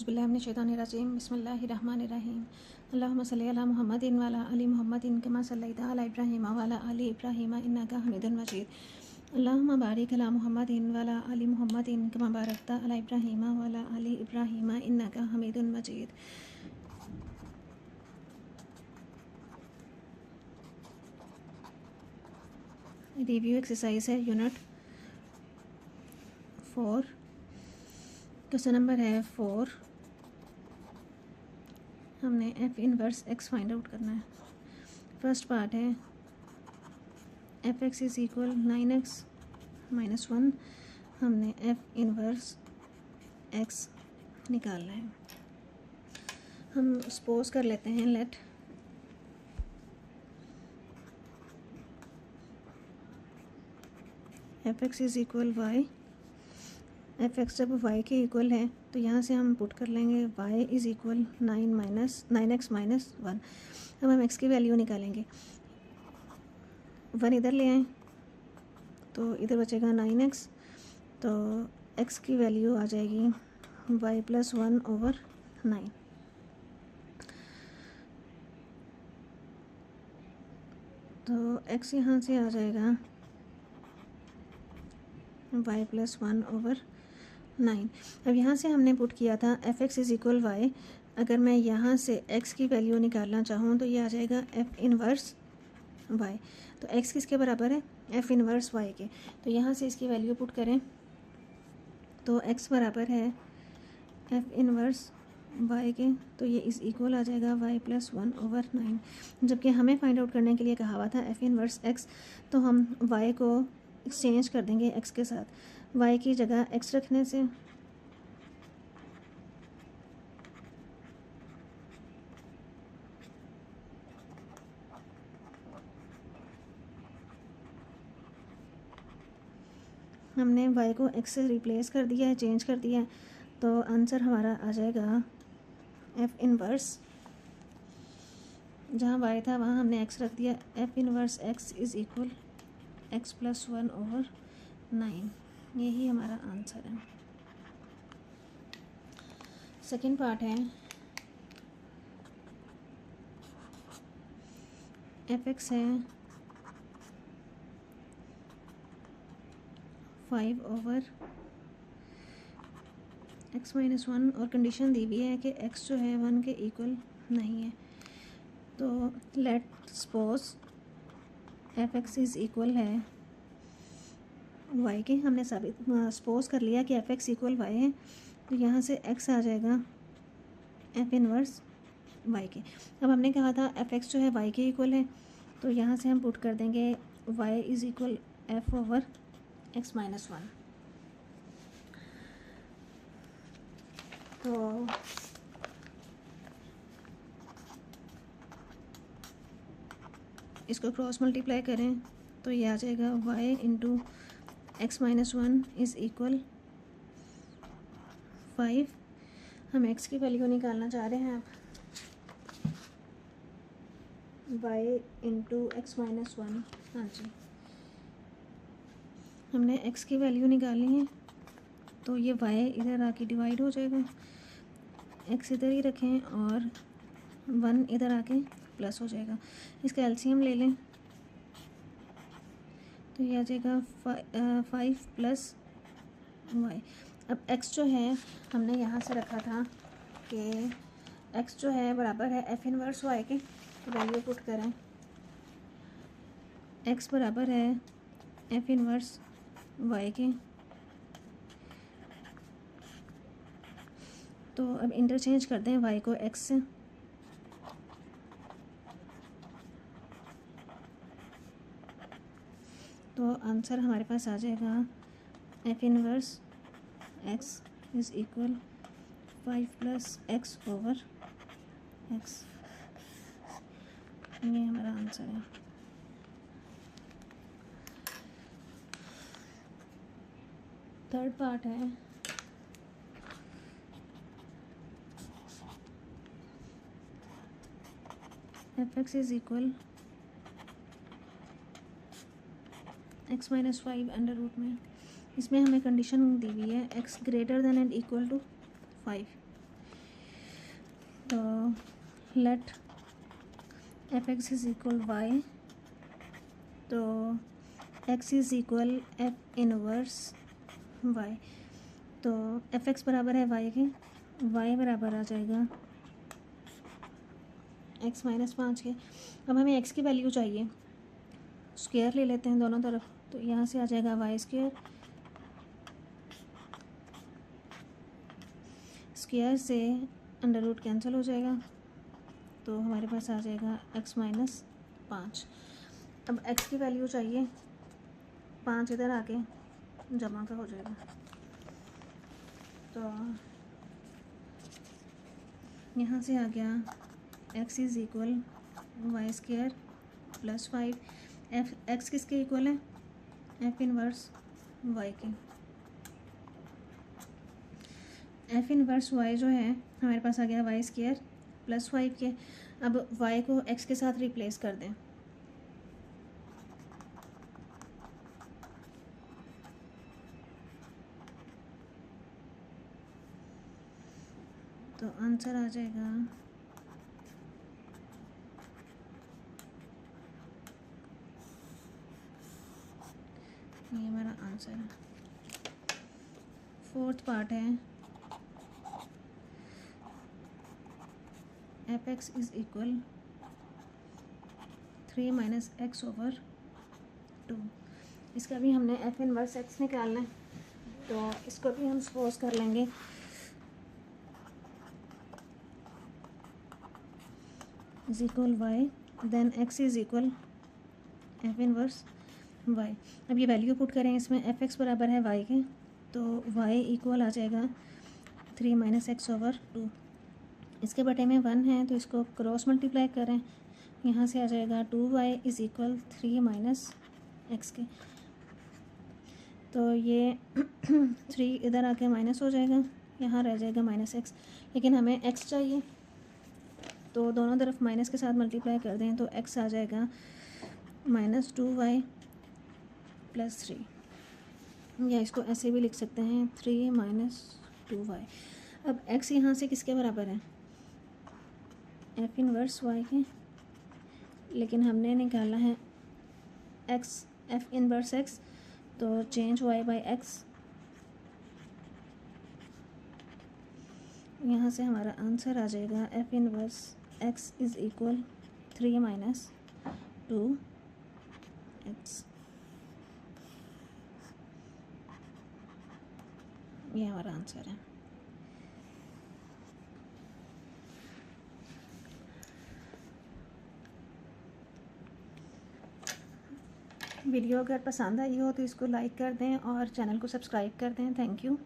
बिस्मिल्लाहिर्रहमानिर्रहीम बिस्मिल्लाहिर्रहमानिर्रहीम अल्लाहुम्मा सल्लि अला मुहम्मदिन व अला आलि मुहम्मदिन कमा सल्लैता अला इब्राहीम व अला आलि इब्राहीम इन्नका हमीदुन मजीद अल्लाहुम्मा बारिक अला मुहम्मदिन व अला आलि मुहम्मदिन कमा बारकता अला इब्राहीम व अला आलि इब्राहीम इन्नका हमीदुन मजीद। रिव्यू एक्सरसाइज है यूनिट 4, क्वेश्चन नंबर है 4। हमने F inverse x find out करना है। फर्स्ट पार्ट है F X is equal 9x-1। हमने एफ इनवर्स एक्स निकालना है। हम सपोज कर लेते हैं let F X is equal Y. F X जब वाई के इक्वल है तो यहाँ से हम पुट कर लेंगे वाई इज़ इक्वल 9x-1। अब हम एक्स की वैल्यू निकालेंगे। 1 इधर ले आएँ तो इधर बचेगा 9x, तो एक्स की वैल्यू आ जाएगी y + 1/9। तो x यहाँ से आ जाएगा y + 1/9। अब यहाँ से हमने पुट किया था F X is equal Y. अगर मैं यहाँ से x की वैल्यू निकालना चाहूँ तो ये आ जाएगा एफ इनवर्स y। तो x किसके बराबर है? एफ इनवर्स y के। तो यहाँ से इसकी वैल्यू पुट करें तो x बराबर है एफ इनवर्स y के, तो ये इस इक्वल आ जाएगा y + 1/9। जबकि हमें फाइंड आउट करने के लिए कहा हुआ था एफ इनवर्स x, तो हम y को एक्सचेंज कर देंगे x के साथ। y की जगह x रखने से हमने y को x से रिप्लेस कर दिया है, चेंज कर दिया है। तो आंसर हमारा आ जाएगा एफ इनवर्स, जहाँ y था वहाँ हमने x रख दिया। F inverse x is equal x + 1/9। यही हमारा आंसर है। सेकेंड पार्ट है एफ एक्स है 5/x-1 और कंडीशन दी हुई है कि x जो है 1 के इक्वल नहीं है। तो let suppose F X is equal है y के। हमने साबित सपोज कर लिया कि एफ एक्स इक्वल वाई है, तो यहाँ से x आ जाएगा एफ इनवर्स y के। अब हमने कहा था एफ एक्स जो है y के इक्वल है, तो यहाँ से हम पुट कर देंगे y इज़ इक्वल f/x-1। तो इसको क्रॉस मल्टीप्लाई करें तो ये आ जाएगा y × x-1 इज़ इक्वल 5। हम x की वैल्यू निकालना चाह रहे हैं। अब y × x-1, हाँ जी, हमने x की वैल्यू निकाली है, तो ये y इधर आके डिवाइड हो जाएगा। x इधर ही रखें और 1 इधर आके प्लस हो जाएगा। इसका एलसीएम ले लें तो ये आ जाएगा 5 + y। अब x जो है हमने यहाँ से रखा था कि x जो है बराबर है एफ इनवर्स y के। तो वैल्यू पुट करें, x बराबर है एफ इनवर्स y के। तो अब इंटरचेंज कर दें y को x से। तो आंसर हमारे पास आ जाएगा F inverse x is equal 5 + x/x। ये हमारा आंसर है। थर्ड पार्ट है F X is equal x-5 under root में। इसमें हमें कंडीशन दी हुई है x greater than and equal to 5। तो let F X is equal Y, तो X is equal F inverse Y, तो एफ एक्स बराबर है वाई के, वाई बराबर आ जाएगा एक्स माइनस 5 के। अब हमें एक्स की वैल्यू चाहिए, स्क्वायर ले लेते हैं दोनों तरफ, तो यहाँ से आ जाएगा वाई स्क्वायर, स्क्वायर से अंडर रूट कैंसिल हो जाएगा, तो हमारे पास आ जाएगा एक्स माइनस 5। अब एक्स की वैल्यू चाहिए, 5 इधर आके जमा का हो जाएगा, तो यहाँ से आ गया X is equal Y square plus 5। F X किसके इक्वल है, एफ इनवर्स वाई के। एफ इनवर्स वाई जो है हमारे पास आ गया वाई स्क्वायर प्लस 5 के। अब वाई को एक्स के साथ रिप्लेस कर दें, तो आंसर आ जाएगा ये हमारा आंसर है। फोर्थ पार्ट है F X is equal 3 minus x over 2। इसका भी हमने एफ इनवर्स एक्स निकालना है, तो इसको भी हम सपोज कर लेंगे is equal Y, then X is equal F inverse Y. अब ये वैल्यू पुट करें इसमें, एफ एक्स बराबर है वाई के, तो वाई इक्वल आ जाएगा 3 माइनस एक्स ओवर 2। इसके बटे में 1 है, तो इसको क्रॉस मल्टीप्लाई करें, यहाँ से आ जाएगा 2y is equal 3 minus x के, तो ये 3 इधर आके माइनस हो जाएगा, यहाँ रह जाएगा माइनस एक्स, लेकिन हमें x चाहिए, तो दोनों तरफ माइनस के साथ मल्टीप्लाई कर दें, तो x आ जाएगा माइनस 2y प्लस 3, या इसको ऐसे भी लिख सकते हैं 3 माइनस 2y। अब x यहाँ से किसके बराबर है, एफ इनवर्स y के, लेकिन हमने निकाला है x एफ इनवर्स x, तो चेंज y बाई x, यहाँ से हमारा आंसर आ जाएगा F inverse x is equal 3 minus 2x। ये हमारा आंसर है। वीडियो अगर पसंद आई हो तो इसको लाइक कर दें और चैनल को सब्सक्राइब कर दें। Thank you.